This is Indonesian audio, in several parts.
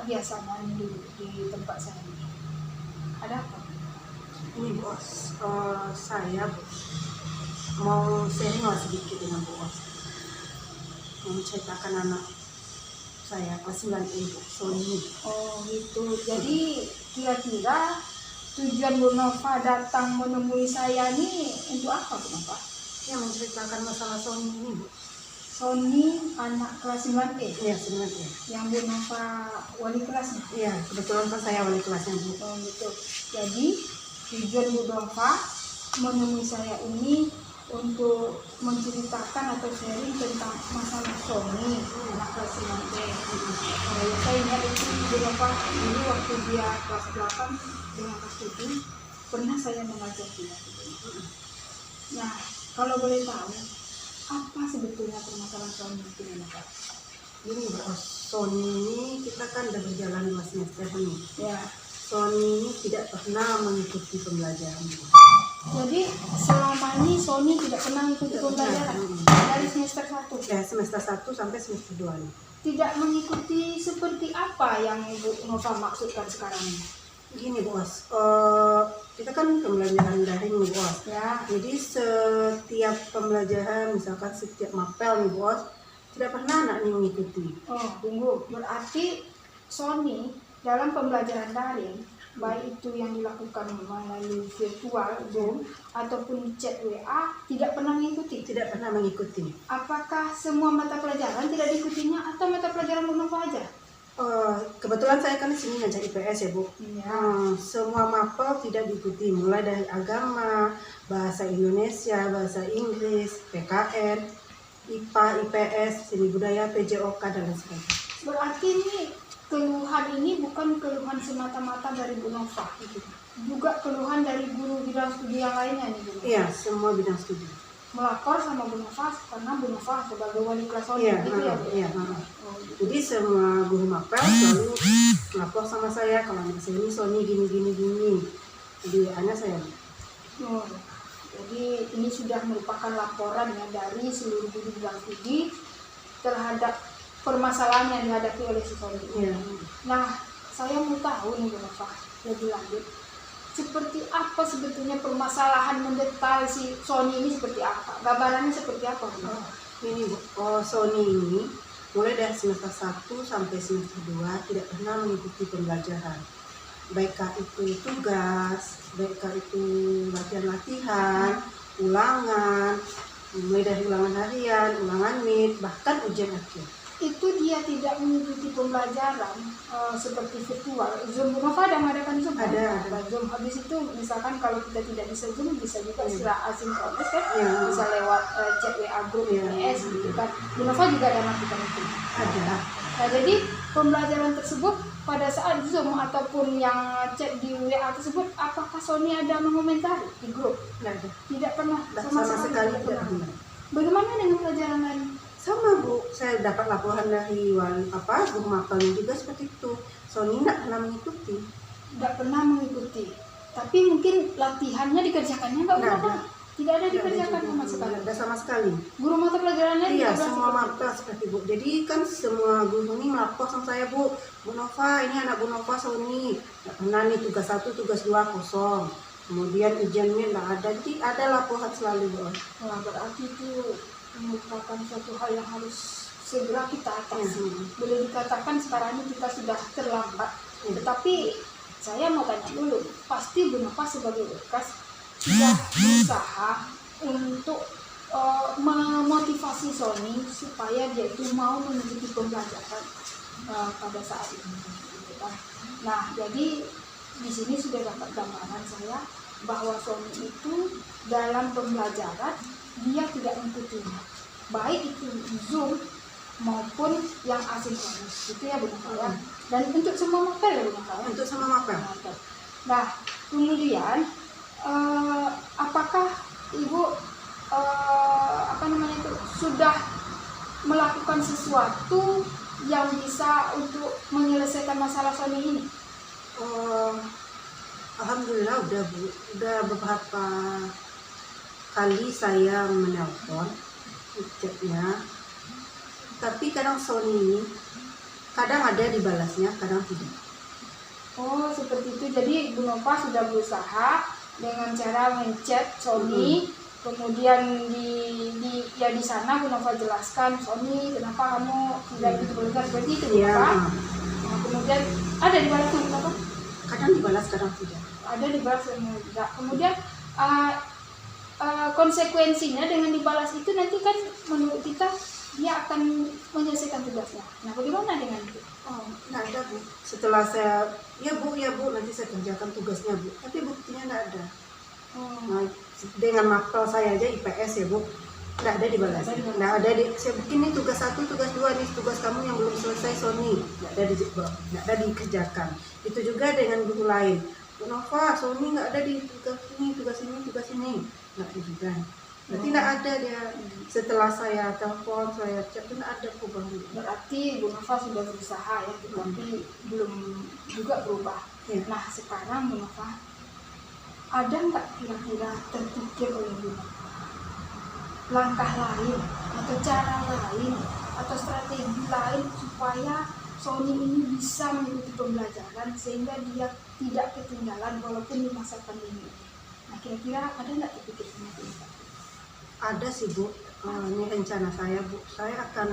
nggak biasa main di tempat saya ini? Ada apa? Ini bos, saya mau sharing lah sedikit dengan bos. Mau menceritakan anak saya kelas 9 ibu, Sony. Oh gitu. Jadi kira-kira tujuan Bu Nova datang menemui saya ini untuk apa, Bu Nova? Ya, menceritakan masalah Sony ini, Bu. Sony anak kelas 9E. Iya, sebenarnya. Yang Bu Nova wali kelasnya. Iya, kebetulan kan saya wali kelasnya, Bu. Oh gitu. Jadi tujuan Bu Nova menemui saya ini untuk menceritakan atau sharing tentang masalah Sony anak kelas 9B. Saya ingat itu Bu Nova dulu waktu dia kelas 8 dengan kelas 7 pernah saya mengajar dia. Nah, kalau boleh tahu apa sebetulnya permasalahan Sony itu, Bu Nova? Ini bos, Sony ini kita kan udah berjalan 2 semester nih. Ya. Sony ini tidak pernah mengikuti pembelajaran. Jadi selama ini Sony tidak pernah mengikuti pembelajaran dari semester 1. Ya, semester 1 sampai semester 2 nih. Tidak mengikuti seperti apa yang Ibu Nova maksudkan sekarang ini? Gini bos, kita kan pembelajaran daring nih bos. Ya. Jadi setiap pembelajaran, misalkan setiap mapel nih bos, tidak pernah anak ini mengikuti. Oh, tunggu. Berarti Sony dalam pembelajaran daring, baik itu yang dilakukan melalui virtual Zoom ataupun chat WA, tidak pernah mengikuti. Tidak pernah mengikuti. Apakah semua mata pelajaran tidak diikutinya atau mata pelajaran Bu Nova aja? Kebetulan saya kan di sini ngajar IPS ya Bu. Iya. Semua mapel tidak diikuti, mulai dari agama, bahasa Indonesia, bahasa Inggris, PKN, IPA, IPS, seni budaya, PJOK dan lain sebagainya. Berarti ini keluhan ini bukan keluhan semata-mata dari Bu Nova, gitu. Juga keluhan dari guru bidang studi yang lainnya nih Bu Nova. Iya, semua bidang studi. Melapor sama Bu Nova karena Bu Nova sebagai wali kelas Sony, Iya, gitu ya Bu? iya. Oh, gitu. Jadi semua guru mapel selalu melapor sama saya kalau anak saya ini Sony gini. Jadi anak saya. Oh, jadi ini sudah merupakan laporan ya dari seluruh guru bidang studi terhadap permasalahan yang dihadapi oleh si Sony. Iya. Nah, saya mau tahu nih Bu Nova, lebih lanjut. Seperti apa sebetulnya permasalahan mendetail si Sony ini, seperti apa? Gambarannya seperti apa? Bu? Ini Bu, Sony ini mulai dari semester 1 sampai semester 2 tidak pernah mengikuti pembelajaran. Baik itu tugas, baik itu latihan, ulangan, mulai dari ulangan harian, ulangan mid, bahkan ujian akhir. Itu dia tidak mengikuti pembelajaran seperti virtual. Zoom, Bu Nova ada mengadakan Zoom? Ada. Zoom. Habis itu misalkan kalau kita tidak bisa Zoom, bisa juga istilah asinkronus kan? Ya. Bisa lewat chat WA group, IPS gitu kan. Bu Nova juga ada melakukan itu. Ada. Nah, jadi pembelajaran tersebut pada saat Zoom ataupun yang chat di WA tersebut, apakah Sony ada mengomentari di grup? Tidak ada. Tidak pernah. Sama sekali tidak pernah. Bagaimana dengan pelajaran lain? Sama Bu, saya dapat laporan dari guru mapelnya juga seperti itu. Sony tidak pernah mengikuti. Tidak pernah mengikuti. Tapi mungkin latihannya dikerjakannya nggak pernah. Tidak ada dikerjakan sama sekali. Tidak sama sekali. Guru mata pelajarannya Iya, juga semua mapel seperti Bu. Jadi kan semua guru ini melapor sama saya, Bu Nova, ini anak Bu Nova Sony. Tidak pernah nih tugas 1, tugas 2 kosong. Kemudian ujiannya tidak ada. Jadi ada laporan selalu Bu. Wah, berarti itu merupakan suatu hal yang harus segera kita atasi. Boleh dikatakan sekarang ini kita sudah terlambat. Tetapi saya mau tanya dulu, pasti Bu Nova sebagai bekas sudah berusaha untuk memotivasi Sony supaya dia itu mau mengikuti pembelajaran pada saat ini. Nah, jadi di sini sudah dapat gambaran saya bahwa Sony itu dalam pembelajaran dia tidak mengikutinya, baik itu Zoom maupun yang asinkronus, gitu ya Bu Nova. Dan untuk semua mapel ya Bu Nova. Untuk semua mapel. Nah, kemudian apakah Ibu sudah melakukan sesuatu yang bisa untuk menyelesaikan masalah Sony ini? Alhamdulillah udah Bu, udah beberapa kali saya menelpon chatnya, tapi kadang Sony ini Kadang ada dibalasnya, kadang tidak. Oh, seperti itu. Jadi Bu Nova sudah berusaha dengan cara menchat Sony, kemudian di sana Bu Nova jelaskan, Sony kenapa kamu tidak begitu belajar seperti itu, Bu Iya. Nova. Nah, kemudian ada dibalasnya, Bu Nova? Kadang dibalas, kadang tidak. Ada dibalas dan tidak. Kemudian konsekuensinya dengan dibalas itu nanti kan menurut kita dia akan menyelesaikan tugasnya. Nah, bagaimana dengan itu? Oh, nggak ada Bu. Setelah saya, ya Bu, nanti saya kerjakan tugasnya Bu. Tapi buktinya nggak ada. Nah, dengan mapel saya aja IPS ya Bu, nggak ada dibalas. Nggak ada saya ini tugas 1, tugas 2 nih, tugas kamu yang belum selesai Sony, nggak ada dikerjakan. Itu juga dengan guru lain. Bu Nova, Sony nggak ada di tugas ini, nggak ada juga. Berarti nggak ada dia. Setelah saya telepon, saya chat, itu nggak ada perubahan. Berarti Bu Nova sudah berusaha ya, tapi belum juga berubah. Ya. Nah, sekarang Bu Nova, ada nggak kira-kira terpikir oleh Bu Nova langkah lain atau cara lain atau strategi lain supaya Sony ini bisa mengikuti pembelajaran sehingga dia tidak ketinggalan walaupun di masa pandemi ini? Nah, kira-kira ada nggak terpikir seperti itu? Ada sih Bu, ini rencana saya Bu, saya akan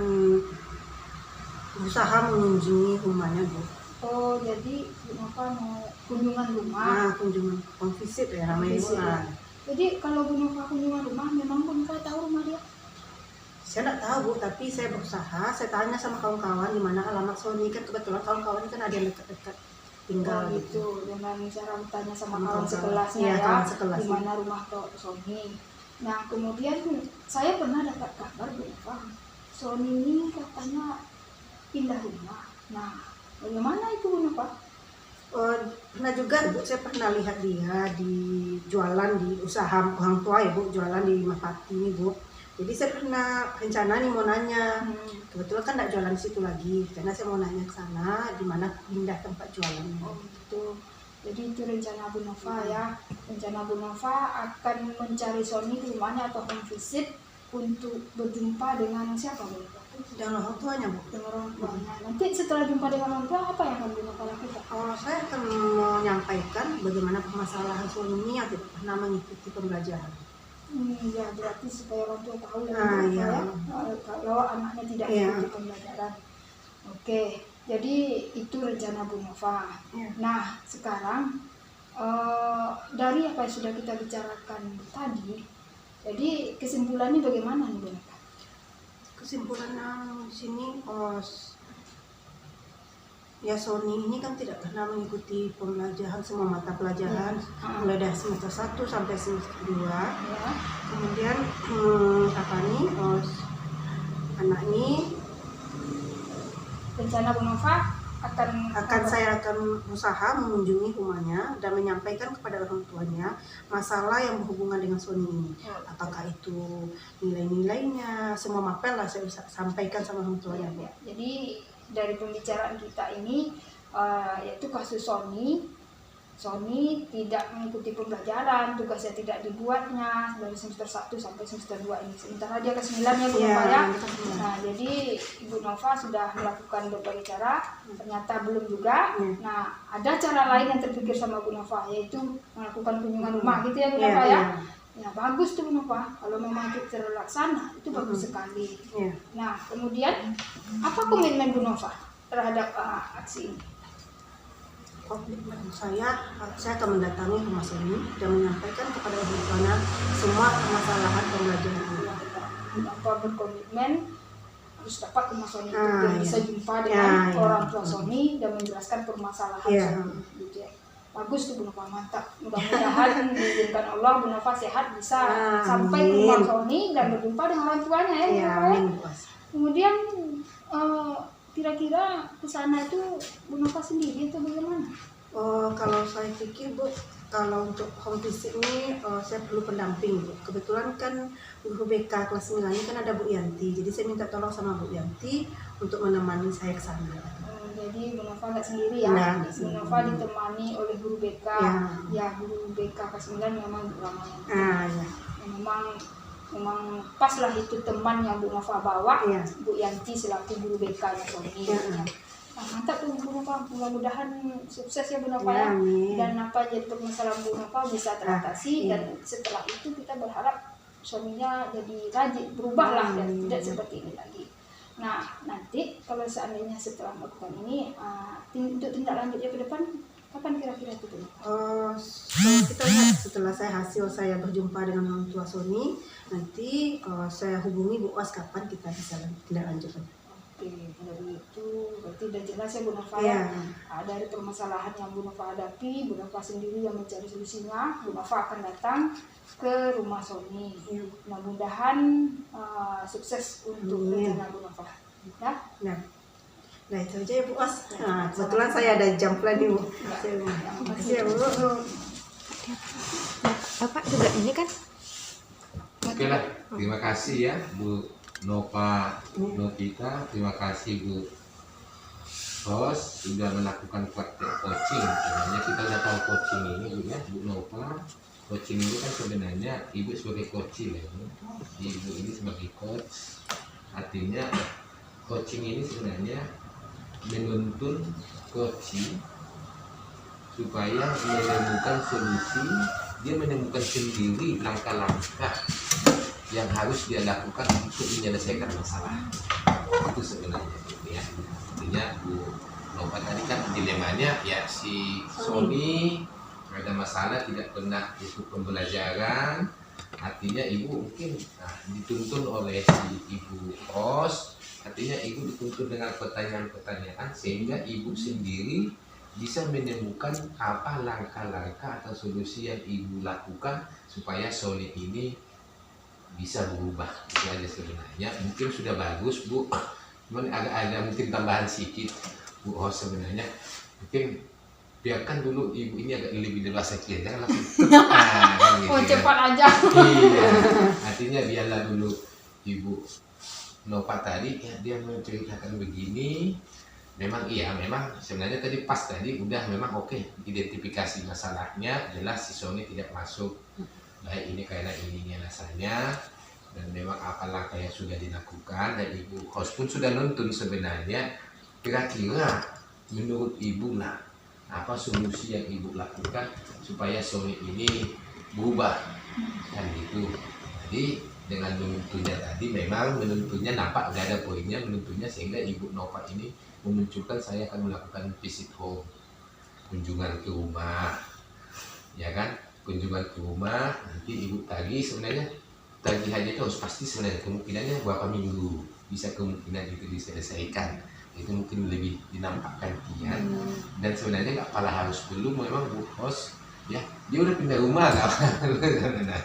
berusaha mengunjungi rumahnya Bu. Oh, jadi Bu Nova mau kunjungan rumah. Nah, kunjungan home visit ya namanya Bu. Visit, ya. Jadi kalau Bu Nova kunjungan rumah, memang Bu Nova tahu rumah dia? Saya nggak tahu Bu, tapi saya berusaha, saya tanya sama kawan-kawan di mana alamat Sony, kan kebetulan kawan-kawan kan ada yang dekat-dekat tinggal gitu. Dengan cara bertanya sama Sama kawan kawan-kawan. sekelasnya Iya, ya, kawan sekelas. di mana rumah Sony. Nah, kemudian saya pernah dapat kabar Bu Nova, Sony ini katanya pindah rumah. Nah, bagaimana itu Bu Nova? Pernah juga Bu, saya pernah lihat dia di jualan di usaha orang tua ya Bu, jualan di Mahpati ini Bu. Jadi saya pernah rencana nih mau nanya, kebetulan kan nggak jualan di situ lagi, karena saya mau nanya ke sana di mana pindah tempat jualannya. Oh gitu. Jadi itu rencana Bu Nova ya. Rencana Bu Nova akan mencari Sony ke rumahnya atau home visit untuk berjumpa dengan siapa Bu Nova? Dan orang tuanya Bu. Dengan orang tuanya. Nanti setelah jumpa dengan orang tua, apa yang akan Bu Nova lakukan? Saya akan menyampaikan bagaimana permasalahan Sony ini yang tidak pernah mengikuti pembelajaran. Ya berarti supaya orang tua tahu iya. ya, kalau anaknya tidak Iya. mengikuti pembelajaran. Oke, jadi itu rencana Bu Nova. Iya. Nah, sekarang dari apa yang sudah kita bicarakan tadi, jadi kesimpulannya bagaimana nih Bu Nova? Kesimpulannya di sini, ya Sony ini kan tidak pernah mengikuti pembelajaran semua mata pelajaran, mulai dari semester 1 sampai semester 2. Ya. Kemudian anak ini Rencana Bu Nova saya akan berusaha mengunjungi rumahnya dan menyampaikan kepada orang tuanya masalah yang berhubungan dengan Sony ini. Apakah itu nilai-nilainya, semua mapel lah saya bisa sampaikan sama orang tuanya Bu. Ya. Jadi dari pembicaraan kita ini yaitu kasus Sony tidak mengikuti pembelajaran, tugasnya tidak dibuatnya dari semester 1 sampai semester 2 ini. Sementara dia ke-9 ya Bu Nova ya. Nah, jadi Ibu Nova sudah melakukan berbagai cara, ternyata belum juga. Nah, ada cara lain yang terpikir sama Bu Nova, yaitu melakukan kunjungan rumah gitu ya Bu Nova ya. Ya, bagus tuh Bu Nova, kalau memang itu terlaksana, itu bagus sekali. Nah, kemudian apa komitmen Bu Nova terhadap aksi ini? Komitmen saya akan mendatangi rumah Sony dan menyampaikan kepada orang tuanya semua permasalahan pembelajaran ini. Apa berkomitmen harus dapat rumah Sony itu dan bisa jumpa dengan orang tua Sony dan menjelaskan permasalahan Sony. Gitu ya. Bagus tuh Bu Nova, mantap. Mudah-mudahan diizinkan Allah Bu Nova sehat bisa sampai ke rumah Sony dan berjumpa dengan orang tuanya ya. Kemudian kira-kira ke sana itu Bu Nova sendiri atau bagaimana? Kalau saya pikir Bu, kalau untuk home visit ini saya perlu pendamping Bu. Kebetulan kan guru BK kelas 9 ini kan ada Bu Yanti, jadi saya minta tolong sama Bu Yanti untuk menemani saya ke sana. Jadi Bu Nova nggak sendiri ya? Nah, Bu Nova ditemani oleh guru BK. Ya, guru BK kelas 9 memang ramai. Memang pas lah itu teman yang Bu Nova bawa, Bu Yanti selaku guru BK-nya Sony. Nah, mantap tuh Bu Nova, mudah-mudahan sukses ya Bu Nova Ya, ya. amin. Dan apa jadi permasalahan Bu Nova bisa teratasi, iya. dan setelah itu kita berharap suaminya jadi rajin, berubahlah dan Amin. tidak seperti ini lagi. Nah, nanti kalau seandainya setelah melakukan ini, untuk tindak lanjutnya ke depan, kapan kira-kira itu Bu Nova? Kalau kita lihat setelah saya berjumpa dengan orang tua Sony, nanti saya hubungi Bu Os kapan kita bisa tindak lanjut. Oke, dari itu berarti udah jelas ya Bu Nova Iya. ya. Dari permasalahan yang Bu Nova hadapi, Bu Nova sendiri yang mencari solusinya. Bu Nova akan datang ke rumah Sony. Mudah-mudahan sukses untuk Amin. rencana Bu Nova. Ya. Nah itu aja ya Bu Os. Nah, kebetulan saya ada jam plan nih Bu. Terima Makasih ya Bu. Bapak juga ini kan? Oke lah, terima kasih ya Bu Nova Novita, terima kasih Bu Ros sudah melakukan praktek coaching. Sebenarnya kita udah tahu coaching ini Bu ya, Bu Nova. Coaching ini kan sebenarnya Ibu sebagai coaching ya, Bu. Ibu ini sebagai coach. Artinya coaching ini sebenarnya menuntun coaching supaya menemukan solusi, dia menemukan sendiri langkah-langkah yang harus dia lakukan untuk menyelesaikan masalah. Itu sebenarnya ya. Artinya Bu Nova tadi kan dilemanya ya, si Sony ada masalah tidak pernah ikut pembelajaran. Artinya ibu mungkin dituntun oleh si Ibu Ros. Artinya ibu dituntun dengan pertanyaan-pertanyaan sehingga ibu sendiri bisa menemukan apa langkah-langkah atau solusi yang ibu lakukan supaya Sony ini bisa berubah. Itu aja sebenarnya. Mungkin sudah bagus Bu, cuman agak mungkin tambahan sedikit Bu Ros sebenarnya. Mungkin biarkan dulu ibu ini agak lebih dewasa sedikit, jangan langsung kan gitu, Oh, kan. cepat aja. Iya, artinya biarlah dulu Ibu Nova tadi ya, dia menceritakan begini. Memang iya, memang sebenarnya tadi pas tadi udah memang oke, identifikasi masalahnya jelas si Sony tidak masuk. Baik ini karena ininya alasannya, dan memang apa langkah yang sudah dilakukan, dan Ibu host pun sudah nonton sebenarnya. Kira-kira menurut Ibu lah apa solusi yang Ibu lakukan supaya Sony ini berubah kan gitu. Jadi dengan menuntunnya tadi memang menuntunnya nampak gak ada poinnya menuntunnya, sehingga Ibu Nova ini memunculkan saya akan melakukan visit home, kunjungan ke rumah ya kan, kunjungan ke rumah. Nanti Ibu tagih, sebenarnya tagihannya itu harus pasti, sebenarnya kemungkinannya berapa minggu bisa kemungkinan itu diselesaikan, itu mungkin lebih dinampakkan kian. Dan sebenarnya nggak pala harus dulu memang Bu Host ya, dia udah pindah rumah nggak sebenarnya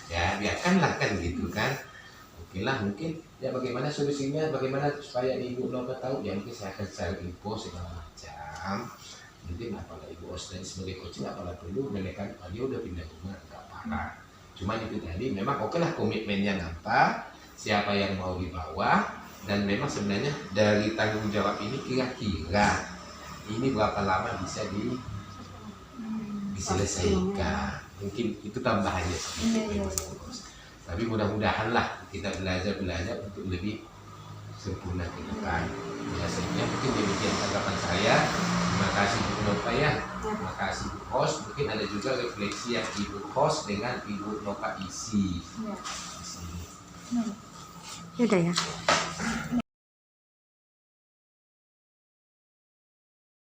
ya, biarkanlah kan gitu kan. Oke lah, mungkin ya bagaimana solusinya, bagaimana supaya Ibu Nova tahu ya, mungkin saya akan cari info segala macam. Mungkin apalah Ibu Host tadi sebagai coaching apalah perlu menekan dia udah pindah rumah, nggak apa-apa. Cuma itu tadi memang oke lah komitmennya nampak, siapa yang mau dibawa, dan memang sebenarnya dari tanggung jawab ini kira-kira ini berapa lama bisa diselesaikan. Mungkin itu tambahannya sedikit. Tapi mudah-mudahan lah kita belajar untuk lebih sempurna ke depan. Biasanya mungkin demikian tanggapan saya. Terima kasih Bu Nova ya. Terima kasih Bu Host. Mungkin ada juga refleksi yang Ibu Host dengan Ibu Nova isi. Ya udah ya.